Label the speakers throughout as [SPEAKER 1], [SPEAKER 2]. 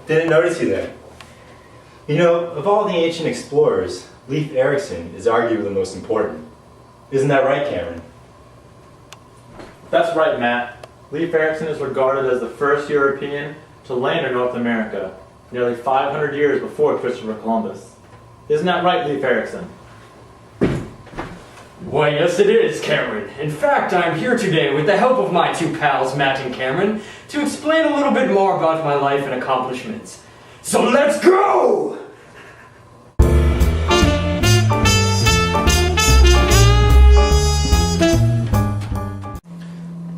[SPEAKER 1] Didn't notice you there. You know, of all the ancient explorers, Leifr Erikson is arguably the most important. Isn't that right, Cameron?
[SPEAKER 2] That's right, Matt. Leifr Erikson is regarded as the first European to land in North America, nearly 500 years before Christopher Columbus. Isn't that right, Leifr Erikson?
[SPEAKER 3] Why, yes it is, Cameron. In fact, I'm here today with the help of my two pals, Matt and Cameron, to explain a little bit more about my life and accomplishments. So let's go!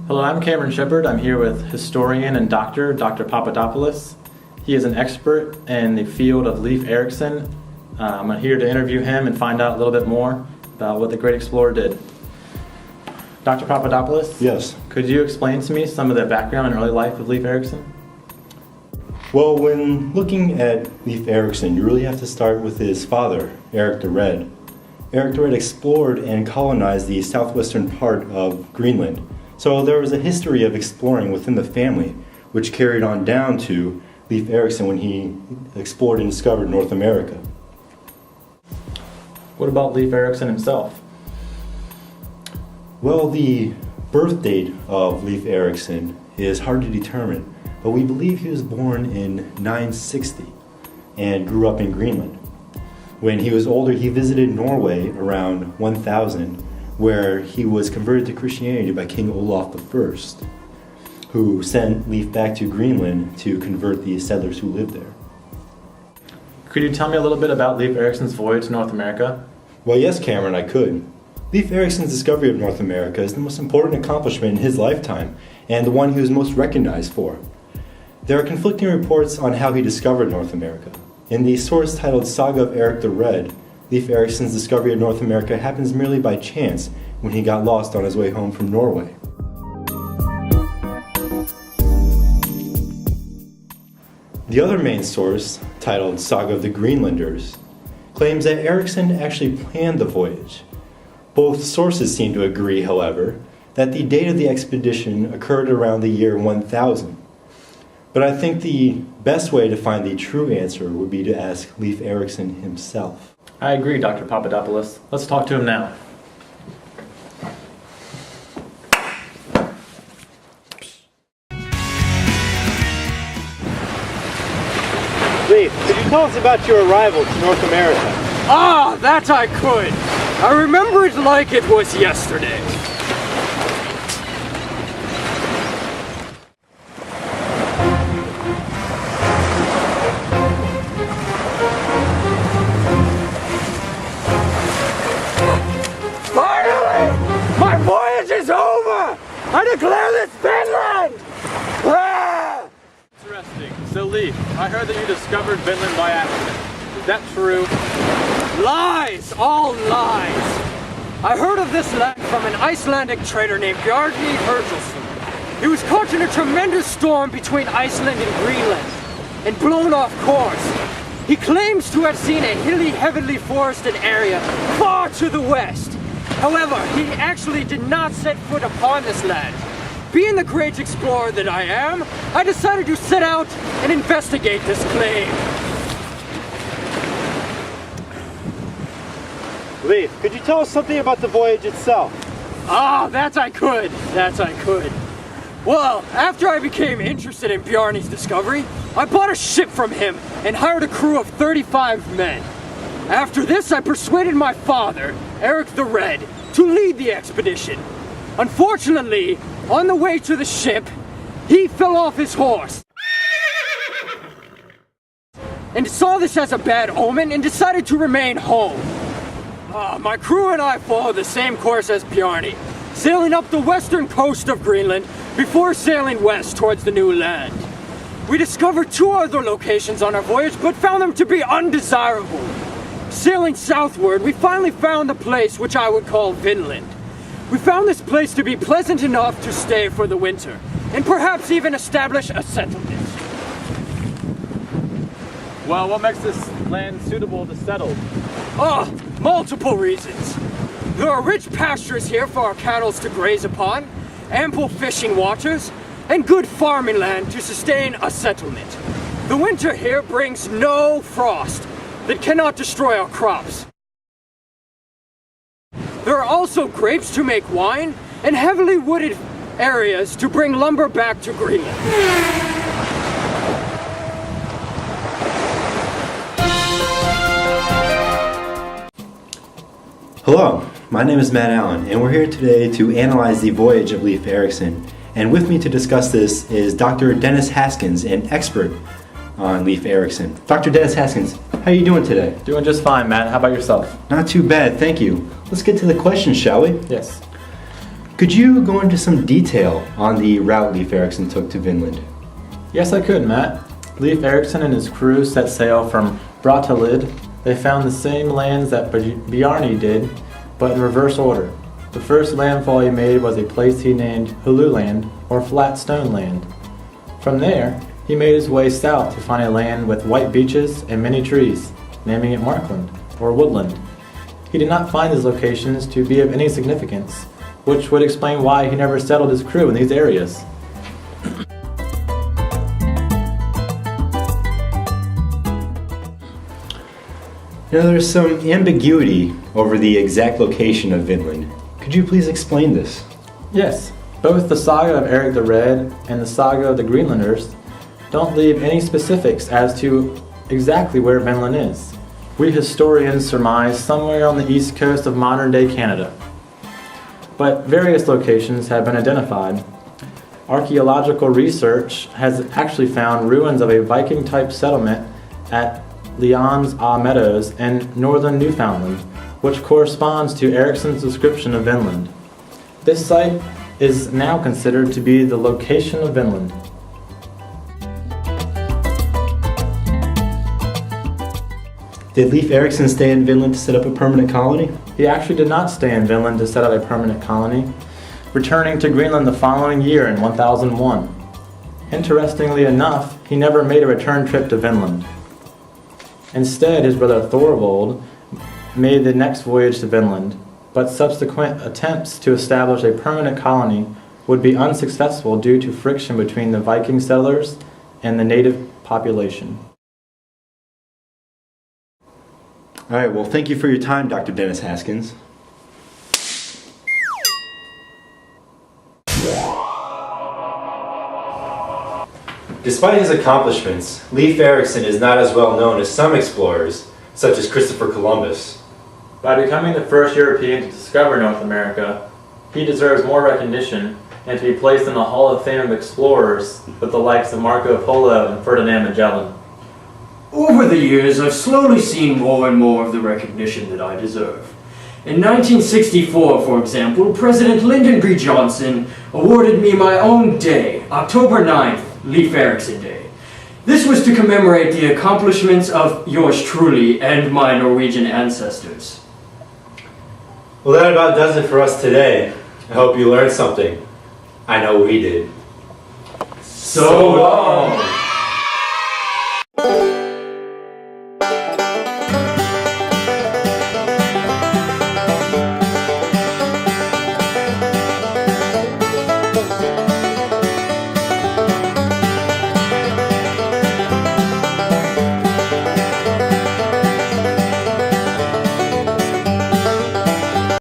[SPEAKER 2] Hello, I'm Cameron Shepard. I'm here with historian and Dr. Papadopoulos. He is an expert in the field of Leifr Erikson. I'm here to interview him and find out a little bit more about what the great explorer did. Dr. Papadopoulos?
[SPEAKER 1] Yes.
[SPEAKER 2] Could you explain to me some of the background and early life of Leifr Erikson?
[SPEAKER 1] Well, when looking at Leifr Erikson, you really have to start with his father, Erik the Red. Erik the Red explored and colonized the southwestern part of Greenland. So there was a history of exploring within the family, which carried on down to Leifr Erikson when he explored and discovered North America.
[SPEAKER 2] What about Leifr Erikson himself?
[SPEAKER 1] Well, the birth date of Leifr Erikson is hard to determine, but we believe he was born in 960 and grew up in Greenland. When he was older, he visited Norway around 1000, where he was converted to Christianity by King Olaf I, who sent Leif back to Greenland to convert the settlers who lived there.
[SPEAKER 2] Could you tell me a little bit about Leifr Erikson's voyage to North America?
[SPEAKER 1] Well, yes, Cameron, I could. Leifr Erikson's discovery of North America is the most important accomplishment in his lifetime, and the one he was most recognized for. There are conflicting reports on how he discovered North America. In the source titled Saga of Erik the Red, Leifr Erikson's discovery of North America happens merely by chance when he got lost on his way home from Norway. The other main source, titled Saga of the Greenlanders, claims that Erikson actually planned the voyage. Both sources seem to agree, however, that the date of the expedition occurred around the year 1000. But I think the best way to find the true answer would be to ask Leifr Erikson himself.
[SPEAKER 2] I agree, Dr. Papadopoulos. Let's talk to him now.
[SPEAKER 1] Leif, could you tell us about your arrival to North America?
[SPEAKER 3] Ah, that I could! I remember it like it was yesterday. Finally! My voyage is over! I declare this Finland! Ah!
[SPEAKER 2] Interesting. So, Leif, I heard that you discovered Finland by accident. Is that true?
[SPEAKER 3] Lies! All lies! I heard of this land from an Icelandic trader named Leifr Erikson. He was caught in a tremendous storm between Iceland and Greenland and blown off course. He claims to have seen a hilly, heavily forested area far to the west. However, he actually did not set foot upon this land. Being the great explorer that I am, I decided to set out and investigate this claim.
[SPEAKER 1] Leif, could you tell us something about the voyage itself?
[SPEAKER 3] Ah, that I could. Well, after I became interested in Bjarni's discovery, I bought a ship from him and hired a crew of 35 men. After this, I persuaded my father, Erik the Red, to lead the expedition. Unfortunately, on the way to the ship, he fell off his horse and saw this as a bad omen and decided to remain home. My crew and I followed the same course as Bjarni, sailing up the western coast of Greenland before sailing west towards the new land. We discovered two other locations on our voyage, but found them to be undesirable. Sailing southward, we finally found the place which I would call Finland. We found this place to be pleasant enough to stay for the winter, and perhaps even establish a settlement.
[SPEAKER 2] Well, what makes this land suitable to settle?
[SPEAKER 3] Multiple reasons. There are rich pastures here for our cattle to graze upon, ample fishing waters, and good farming land to sustain a settlement. The winter here brings no frost that cannot destroy our crops. There are also grapes to make wine and heavily wooded areas to bring lumber back to Greenland.
[SPEAKER 1] Hello, my name is Matt Allen, and we're here today to analyze the voyage of Leif Erikson. And with me to discuss this is Dr. Dennis Haskins, an expert on Leif Erikson. Dr. Dennis Haskins, how are you doing today?
[SPEAKER 2] Doing just fine, Matt. How about yourself?
[SPEAKER 1] Not too bad, thank you. Let's get to the questions, shall we?
[SPEAKER 2] Yes.
[SPEAKER 1] Could you go into some detail on the route Leif Erikson took to Vinland?
[SPEAKER 2] Yes, I could, Matt. Leif Erikson and his crew set sail from Brattahlid. They found the same lands that Bjarni did, but in reverse order. The first landfall he made was a place he named Hululand, or Flat Stone Land. From there, he made his way south to find a land with white beaches and many trees, naming it Markland, or Woodland. He did not find these locations to be of any significance, which would explain why he never settled his crew in these areas.
[SPEAKER 1] Now, there's some ambiguity over the exact location of Vinland. Could you please explain this?
[SPEAKER 2] Yes, both the saga of Eric the Red and the saga of the Greenlanders don't leave any specifics as to exactly where Vinland is. We historians surmise somewhere on the east coast of modern-day Canada. But various locations have been identified. Archaeological research has actually found ruins of a Viking-type settlement at Leon's Meadows in northern Newfoundland, which corresponds to Erikson's description of Vinland. This site is now considered to be the location of Vinland.
[SPEAKER 1] Did Leif Erikson stay in Vinland to set up a permanent colony?
[SPEAKER 2] He actually did not stay in Vinland to set up a permanent colony, returning to Greenland the following year in 1001. Interestingly enough, he never made a return trip to Vinland. Instead, his brother Thorvald made the next voyage to Vinland, but subsequent attempts to establish a permanent colony would be unsuccessful due to friction between the Viking settlers and the native population.
[SPEAKER 1] All right, well, thank you for your time, Dr. Dennis Haskins. Despite his accomplishments, Leif Erikson is not as well known as some explorers, such as Christopher Columbus.
[SPEAKER 2] By becoming the first European to discover North America, he deserves more recognition and to be placed in the Hall of Fame of explorers with the likes of Marco Polo and Ferdinand Magellan.
[SPEAKER 4] Over the years, I've slowly seen more and more of the recognition that I deserve. In 1964, for example, President Lyndon B. Johnson awarded me my own day, October 9th, Leif Erikson Day. This was to commemorate the accomplishments of yours truly and my Norwegian ancestors.
[SPEAKER 1] Well, that about does it for us today. I hope you learned something. I know we did.
[SPEAKER 4] So long!